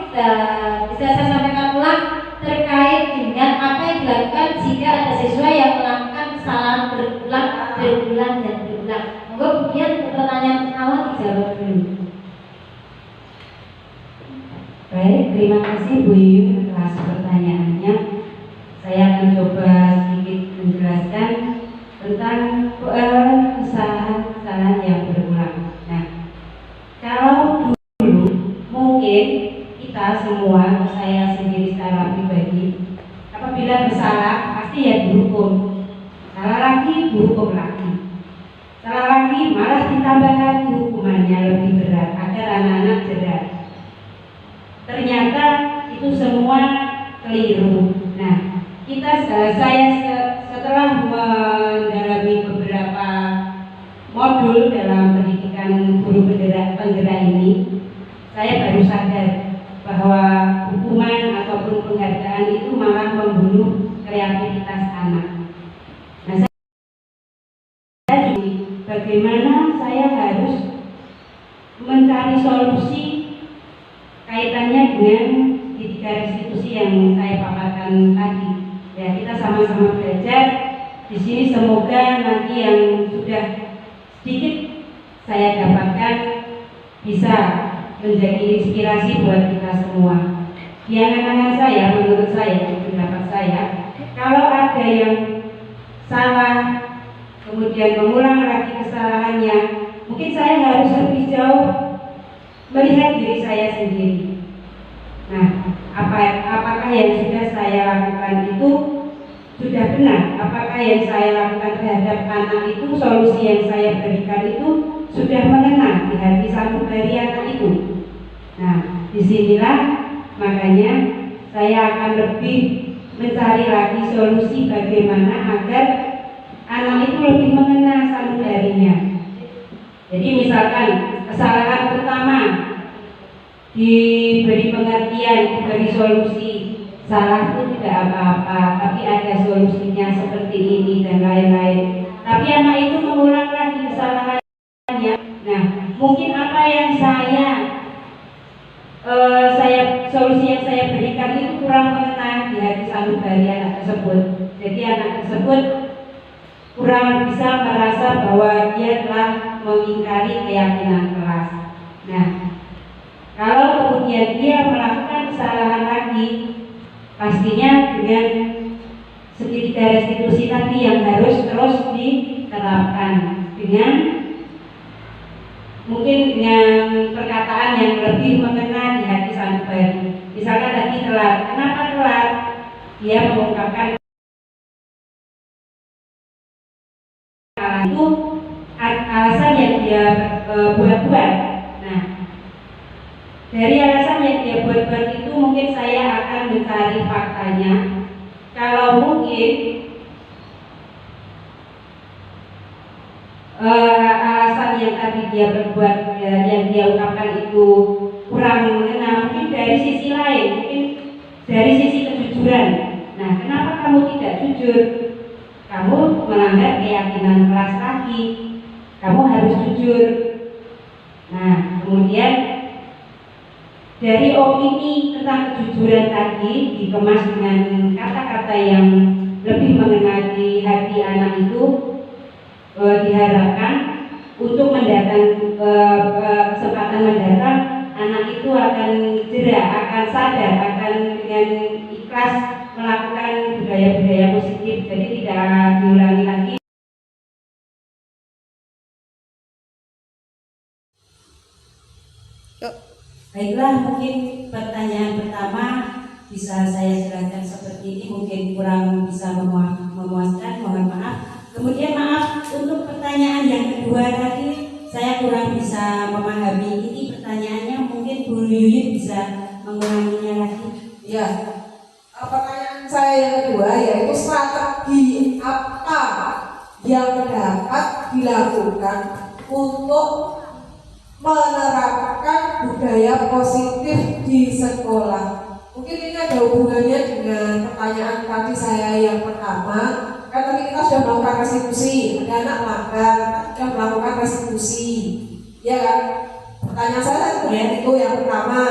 bisa saya sampaikan ulang terkait dengan apa yang dilakukan jika ada siswa yang melakukan kesalahan berulang dan berulang. Kemudian pertanyaan pertama dijawab dulu. Baik, terima kasih Bu Yuyun atas pertanyaannya. Saya akan coba sedikit menjelaskan tentang kesalahan-kesalahan yang berulang. Nah, kalau dulu mungkin kita semua, saya sendiri secara pribadi, apabila bersalah pasti ya dihukum. Salah lagi, dihukum lagi. Salah lagi, malah ditambah lagi hukumannya lebih berat agar anak-anak jerah. Ternyata itu semua keliru. Nah, saya setelah mendalami beberapa modul dalam pendidikan guru penggerak ini, saya baru sadar bahwa hukuman ataupun penghargaan itu malah membunuh kreativitas anak. Nah, bagaimana saya harus mencari solusi kaitannya dengan di 3 restitusi yang saya paparkan tadi. Ya, kita sama-sama belajar di sini. Semoga nanti yang sudah sedikit saya dapatkan bisa menjadi inspirasi buat kita semua. Di anak-anak saya, menurut saya, pendapat saya, kalau ada yang salah kemudian mengulang lagi kesalahannya, mungkin saya harus lebih jauh melihat diri saya sendiri. Nah, apakah yang sudah saya lakukan itu sudah benar? Apakah yang saya lakukan terhadap anak itu, solusi yang saya berikan itu sudah mengena di hati sanubari anak itu? Nah, disinilah makanya saya akan lebih mencari lagi solusi bagaimana agar anak itu lebih mengena sanubarinya. Jadi misalkan kesalahan pertama diberi pengertian, diberi solusi, salah itu tidak apa-apa, tapi ada solusinya seperti ini dan lain-lain. Tapi anak itu mengulang lagi kesalahannya. Nah, mungkin apa yang solusi yang saya berikan itu kurang mengena di hati sanubari anak tersebut. Jadi anak tersebut kurang bisa merasa bahwa dia telah mengingkari keyakinan kelas. Nah, kalau kemudian dia melakukan kesalahan lagi, pastinya dengan segitiga restitusi tadi yang harus terus diterapkan dengan mungkin dengan perkataan yang lebih mengena di hati sanubari. Misalkan tadi telat, kenapa telat? Dia mengungkapkan itu alasan yang dia buat-buat. Nah, dari alasan yang dia buat-buat itu mungkin saya akan mencari faktanya. Kalau mungkin alasan yang tadi dia berbuat yang dia ungkapkan itu kurang mengena, mungkin dari sisi lain, mungkin dari sisi kejujuran. Nah, kenapa kamu tidak jujur? Kamu melanggar keyakinan kelas lagi. Kamu harus jujur. Nah, kemudian dari opini tentang kejujuran tadi dikemas dengan kata-kata yang lebih mengena di hati anak itu, diharapkan untuk kesempatan mendatang anak itu akan jerak, akan sadar, akan dengan ikhlas melakukan budaya-budaya positif, jadi tidak diulangi lagi. Baiklah, mungkin pertanyaan pertama bisa saya jelaskan seperti ini, mungkin kurang bisa memuaskan, mohon maaf. Kemudian maaf untuk pertanyaan yang kedua tadi saya kurang bisa memahami. Ini pertanyaannya mungkin Bu Yuyun bisa mengulanginya lagi. Ya, pertanyaan saya yang kedua yaitu strategi apa yang dapat dilakukan untuk menerapkan budaya positif di sekolah. Mungkin ini ada hubungannya dengan pertanyaan tadi saya yang pertama. Kan tadi kita sudah melakukan restitusi, ada anak melanggar, kita sudah melakukan restitusi, ya kan? Pertanyaan saya sebenarnya itu yang pertama.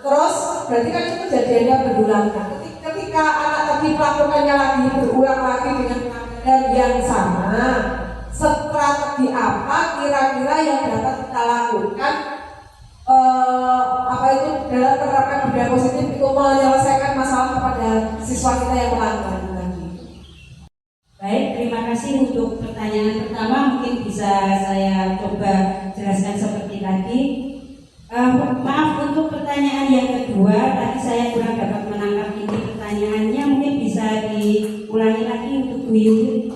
Terus berarti kan itu kejadiannya berulang. Ketika anak tadi melakukannya lagi berulang lagi dengan pelanggaran yang sama, strategi apa kira-kira yang dapat kita lakukan dalam menerapkan budaya positif itu menyelesaikan masalah kepada siswa kita yang melanggar tadi. Baik, terima kasih untuk pertanyaan pertama. Mungkin bisa saya coba jelaskan seperti tadi. Maaf untuk pertanyaan yang kedua, tadi saya kurang dapat menangkap ini pertanyaannya. Mungkin bisa diulangi lagi untuk Bu Yuyun.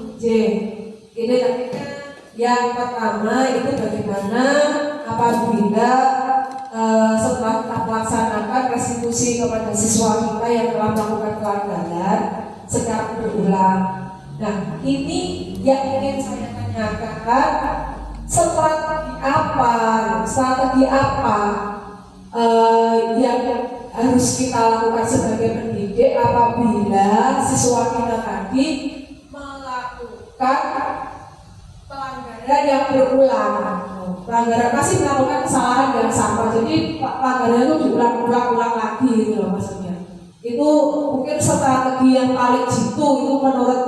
Ini artinya yang pertama itu bagaimana apabila setelah kita melaksanakan restitusi kepada siswa kita yang telah melakukan pelanggaran secara berulang. Nah, ini yang ingin saya tanyakan, strategi apa yang harus kita lakukan sebagai pendidik apabila siswa kita tadi melakukan pelanggaran yang berulang. Pelanggaran masih melakukan kesalahan yang sama, jadi pelanggaran itu diulang-ulang lagi gitu loh maksudnya. Itu mungkin strategi yang paling jitu itu menurut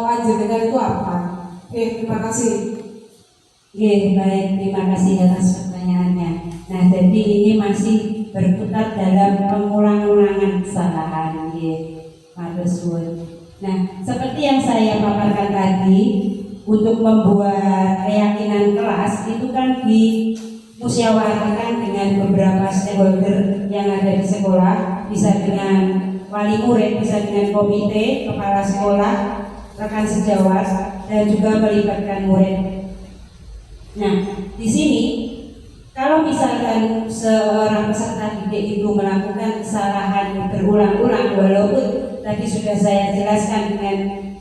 panjenengan itu apa? Oke, terima kasih. Oke, baik, terima kasih atas pertanyaannya. Nah, jadi ini masih berputar dalam pengulang-ulangan kesalahan, Nah, seperti yang saya paparkan tadi, untuk membuat keyakinan kelas itu kan dimusyawarahkan dengan beberapa stakeholder yang ada di sekolah, bisa dengan wali murid, bisa dengan komite, kepala sekolah, rekan sejawat, dan juga melibatkan murid. Nah, di sini kalau misalkan seorang peserta didik itu melakukan kesalahan berulang-ulang, walaupun tadi sudah saya jelaskan dengan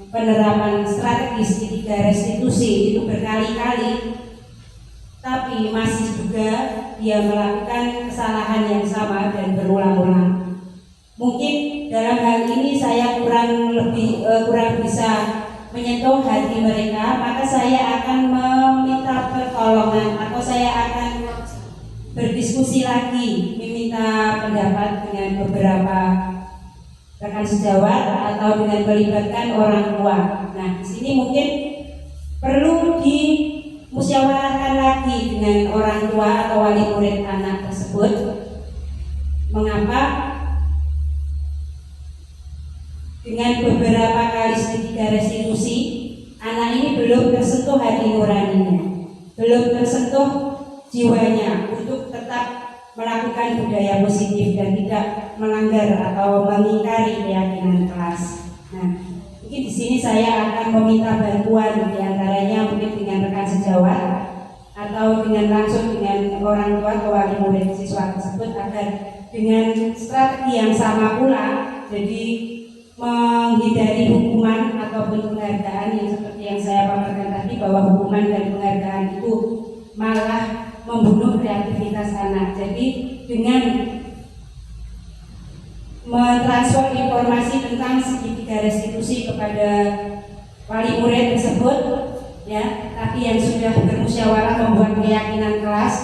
penerapan strategis di 3 restitusi itu berkali-kali, tapi masih juga dia melakukan kesalahan yang sama dan berulang-ulang. Mungkin dalam hal ini saya kurang bisa menyentuh hati mereka, maka saya akan meminta pertolongan atau saya akan berdiskusi lagi, meminta pendapat dengan beberapa rekan sejawat atau dengan melibatkan orang tua. Nah, di sini mungkin perlu dimusyawarahkan lagi dengan orang tua atau wali murid anak tersebut. Mengapa dengan beberapa kali 3 restitusi anak ini belum tersentuh hati nuraninya, belum tersentuh jiwanya untuk tetap melakukan budaya positif dan tidak melanggar atau mengingkari keyakinan kelas. Nah, mungkin di sini saya akan meminta bantuan diantaranya mungkin dengan rekan sejawat atau dengan langsung dengan orang tua atau wali murid siswa tersebut agar dengan strategi yang sama pula, jadi menghindari hukuman ataupun penghargaan yang seperti yang saya paparkan tadi, bahwa hukuman dan penghargaan itu malah membunuh kreativitas anak. Jadi dengan mentransfer informasi tentang segitiga restitusi kepada wali murid tersebut, ya, tapi yang sudah bermusyawarah membuat keyakinan kelas,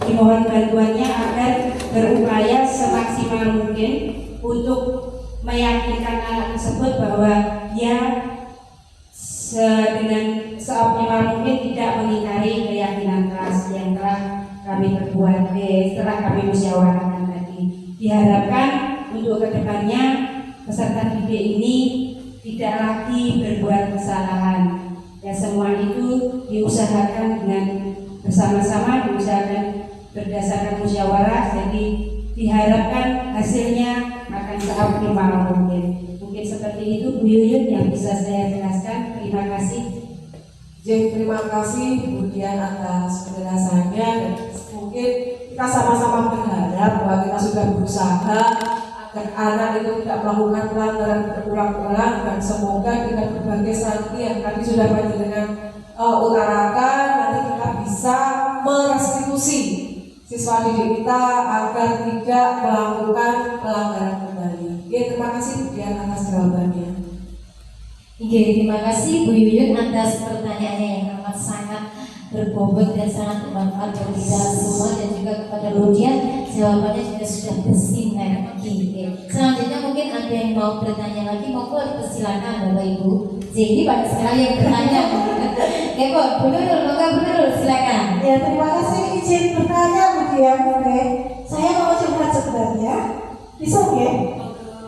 dimohon bantuannya agar berupaya semaksimal mungkin untuk meyakinkan anak tersebut bahwa dia dengan seoptimal mungkin tidak mengingkari keyakinan kelas yang telah kami perbuat setelah kami musyawarahkan tadi. Diharapkan untuk kedepannya peserta didik ini tidak lagi berbuat kesalahan. Ya, semua itu diusahakan dengan bersama-sama, diusahakan berdasarkan musyawarah. Jadi diharapkan hasilnya akan seoptimal mungkin. Mungkin seperti itu Bu Yuyun yang bisa saya jelaskan. Terima kasih. Terima kasih Bu Dian atas penjelasannya. Mungkin kita sama-sama berharap bahwa kita sudah berusaha agar anak itu tidak melakukan pelanggaran berulang-ulang, dan semoga dengan berbagai strategi yang tadi sudah panjenengan utarakan, nanti kita bisa merestitusi siswa didik kita agar tidak melakukan pelanggaran kembali. Terima kasih Bu Dian atas jawabannya. Terima kasih Bu Yuyun atas pertanyaannya yang amat sangat berbobot dan sangat bermanfaat bagi kita semua, dan juga kepada Bu Dian jawabannya juga sudah bersinergi. Selanjutnya mungkin ada yang mau bertanya lagi, monggo persilakan Bapak Ibu. Jadi banyak sekali yang bertanya. Bu Nurul, monggo Bu Nurul silakan. Ya, terima kasih izin bertanya Bu Dian. Oke, saya mau curhat sebenarnya. Bisa ya?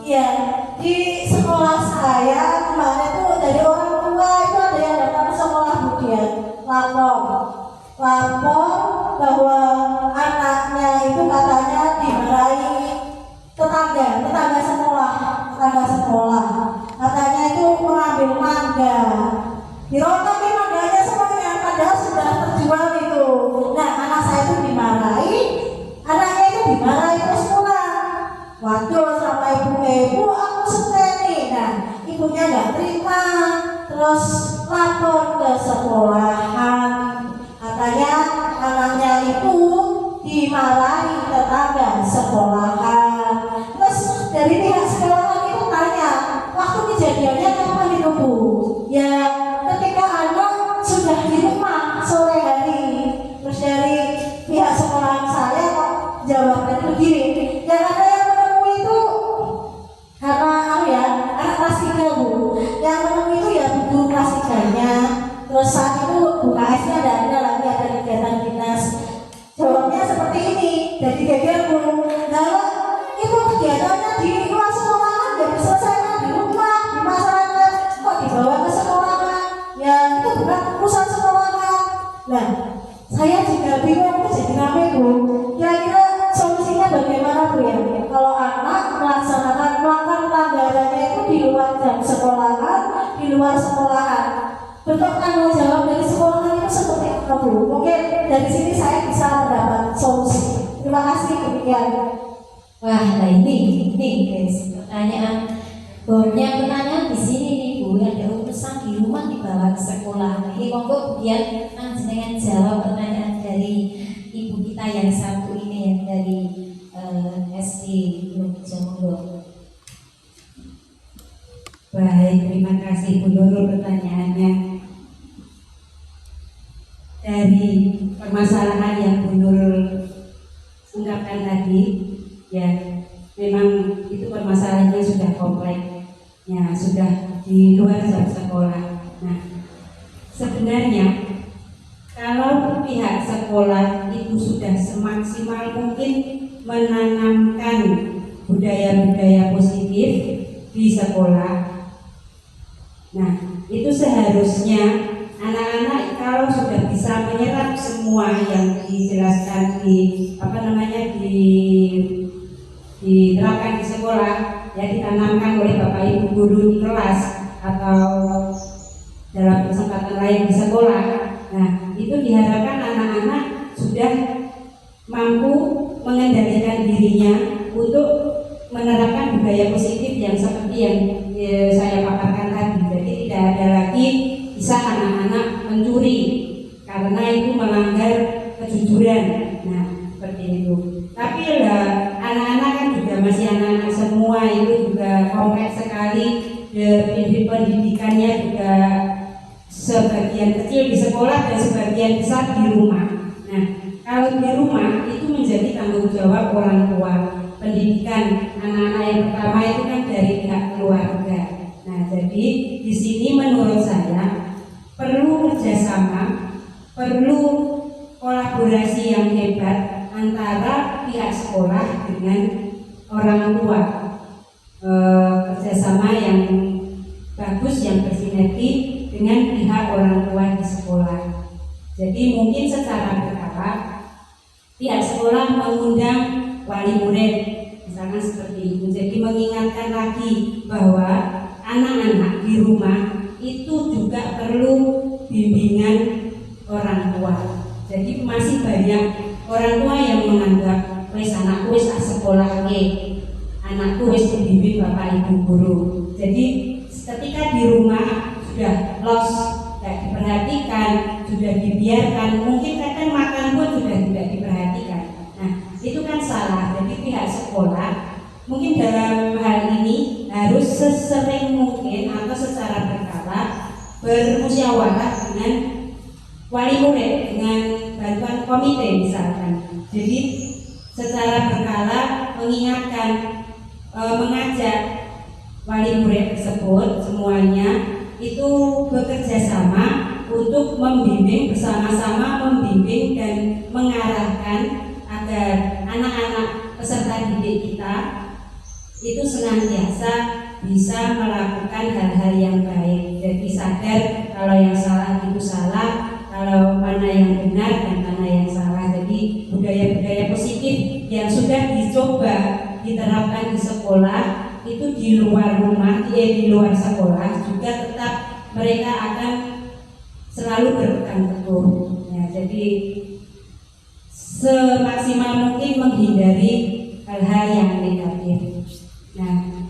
Ya, di sekolah saya kemarin tuh dari orang tua itu ada yang datang ke sekolah Bu Dian, lapor bahwa anaknya itu katanya dimarahi tetangga sekolah, katanya itu mengambil mangga, dirontokin mangganya semuanya, padahal sudah terjual itu. Nah, anak saya itu anaknya itu dimarahi terus pulang. Waduh, sama ibu, aku seteni. Nah, ibunya nggak terima, terus lapor ke sekolahan. Katanya anaknya itu dimarahi tetangga sekolahan. Terus dari pihak sekolahan itu tanya, waktu kejadiannya kapan itu Bu? Ya, ketika anak sudah di rumah sore hari. Terus dari pihak sekolahan saya kok jawabnya begini, yang ada yang menemui itu karena anak kelas 3 Bu, yang menemui itu ya guru kelas 3-nya. Terus saat itu UKS-nya ada lagi ada kegiatan dinas. Jawabnya seperti ini, jadi geger Bu, kalau itu kegiatannya di luar sekolahan dan diselesaikan di rumah, di masyarakat, kok dibawa ke sekolahan? Ya itu bukan urusan sekolahan. Nah, saya juga bingung, itu jadi rame Bu. Kira-kira solusinya bagaimana Bu ya? Kalau anak melakukan pelanggarannya itu di luar jam sekolahan, di luar sekolahan, bentuk tanggung jawab dari sekolahan itu seperti apa Bu? Mungkin dari sini saya bisa mendapat solusi. Terima kasih, demikian. Wah, nah ini guys, pertanyaan di sini nih Bu, ada urusan di rumah dibawa ke sekolah. Ini monggo kemudian dengan jawab pertanyaan dari ibu kita yang satu ini, yang dari SD Jomonggo. Baik, terima kasih Bu Nurul pertanyaannya. Dari permasalahan yang Bu Nurul ungkapkan tadi, ya memang itu permasalahannya sudah kompleks, ya sudah di luar jam sekolah. Nah, sebenarnya kalau pihak sekolah itu sudah semaksimal mungkin menanamkan budaya-budaya positif di sekolah, nah itu seharusnya anak-anak kalau sudah bisa menyerap semua yang dijelaskan diterapkan di sekolah, ya ditanamkan oleh Bapak Ibu guru di kelas atau dalam kesempatan lain di sekolah. Nah, itu diharapkan anak-anak sudah mampu mengendalikan dirinya untuk menerapkan budaya positif yang seperti yang saya paparkan tadi. Jadi tidak ada lagi bisa anak-anak mencuri karena itu melanggar kejujuran. Nah, seperti itu. Tapi anak-anak kan juga masih anak-anak semua, itu juga kompleks sekali. Pendidikannya juga sebagian kecil di sekolah dan sebagian besar di rumah. Nah, Kalau di rumah itu menjadi tanggung jawab orang tua. Pendidikan anak-anak yang pertama itu kan dari pihak keluarga. Nah, jadi di sini menurut saya perlu kerjasama, perlu kolaborasi yang hebat antara pihak sekolah dengan orang tua. Kerjasama yang bagus, yang bersinergi dengan pihak orang tua di sekolah. Jadi mungkin secara berkala pihak sekolah mengundang wali murid, misalnya seperti itu. Jadi mengingatkan lagi bahwa anak-anak di rumah itu juga perlu bimbingan orang tua. Jadi masih banyak orang tua yang menganggap wis anakku wis sekolah anakku wis dibimbing bapak ibu guru. Jadi ketika di rumah sudah los, tidak diperhatikan, sudah dibiarkan, mungkin kadang makan pun sudah tidak diperhatikan. Nah, itu kan salah. Jadi pihak sekolah mungkin dalam hal ini harus sesering mungkin atau secara berkala bermusyawarah dengan wali murid, dengan bantuan komite misalkan. Jadi secara berkala mengingatkan, mengajak wali murid tersebut semuanya itu bekerja sama untuk membimbing, bersama-sama membimbing dan mengarahkan agar anak-anak peserta didik kita itu senantiasa bisa melakukan hal-hal yang baik. Jadi sadar kalau yang salah itu salah, kalau mana yang benar dan mana yang salah. Jadi budaya-budaya positif yang sudah dicoba diterapkan di sekolah itu di luar rumah, di luar sekolah juga tetap mereka akan selalu berpegang teguh. Ya, jadi semaksimal mungkin menghindari hal-hal yang negatif. Nah,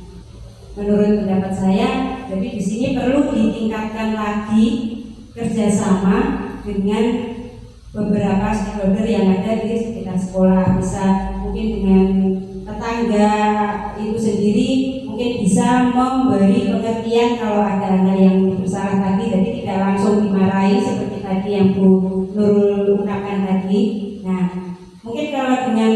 menurut pendapat saya, jadi di sini perlu ditingkatkan lagi kerjasama dengan beberapa stakeholder yang ada di sekitar sekolah. Bisa mungkin dengan tetangga itu sendiri, mungkin bisa memberi pengertian kalau ada anak yang bersalah tadi, jadi tidak langsung dimarahi seperti tadi yang Bu Nurul ungkapkan tadi. Nah, mungkin kalau dengan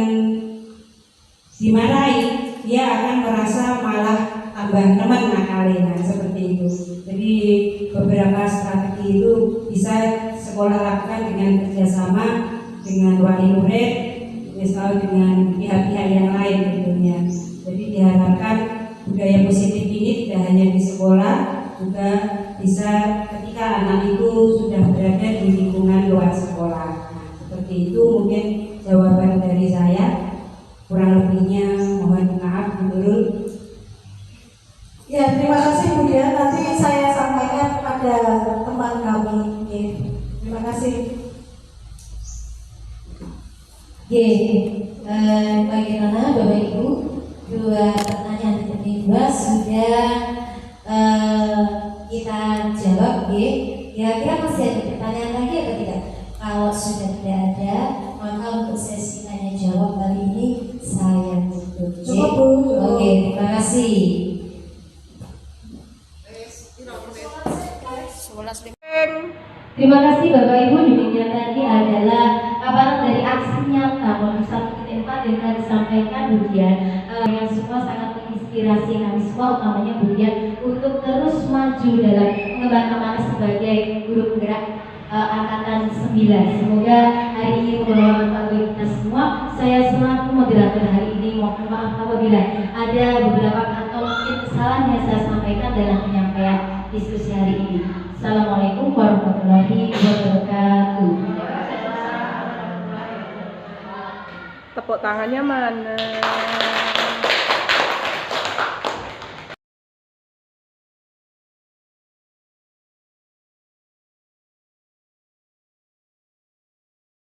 dimarahi, dia akan merasa malah tambah teman nakalnya, seperti itu. Jadi beberapa strategi itu bisa sekolah lakukan dengan kerjasama dengan wali murid, misalnya dengan pihak-pihak yang lain tentunya. Jadi diharapkan budaya positif ini tidak hanya di sekolah, juga bisa ketika anak itu sudah berada di lingkungan luar sekolah. Nah, seperti itu mungkin jawaban dari saya. Kurang lebihnya mohon maaf, Bu Nurul. Ya, terima kasih Bu Dian. Nanti saya sampaikan kepada teman kami. Oke, terima kasih. Oke, bagaimana Bapak Ibu? Dua pertanyaan kedua sudah kita jawab, ya. Kira-kira masih ada pertanyaan lagi atau tidak? Kalau sudah tidak ada, maka untuk sesi tanya jawab kali ini saya tutup. Cukup, Bu. Oke, terima kasih. Terima kasih Bapak Ibu. Demikian tadi adalah paparan dari aksi nyata modul 1.4 yang telah disampaikan Bu Dian. Yang semua sangat menginspirasi kami semua, utamanya Bu Dian, untuk terus maju dalam mengembangkan amanah sebagai guru penggerak angkatan 9. Semoga hari ini membawa manfaat bagi kita semua. Saya selaku moderator hari ini mohon maaf apabila ada beberapa kata mungkin kesalahan yang saya sampaikan dalam penyampaian diskusi hari ini. Assalamualaikum warahmatullahi wabarakatuh. Tepuk tangannya mana?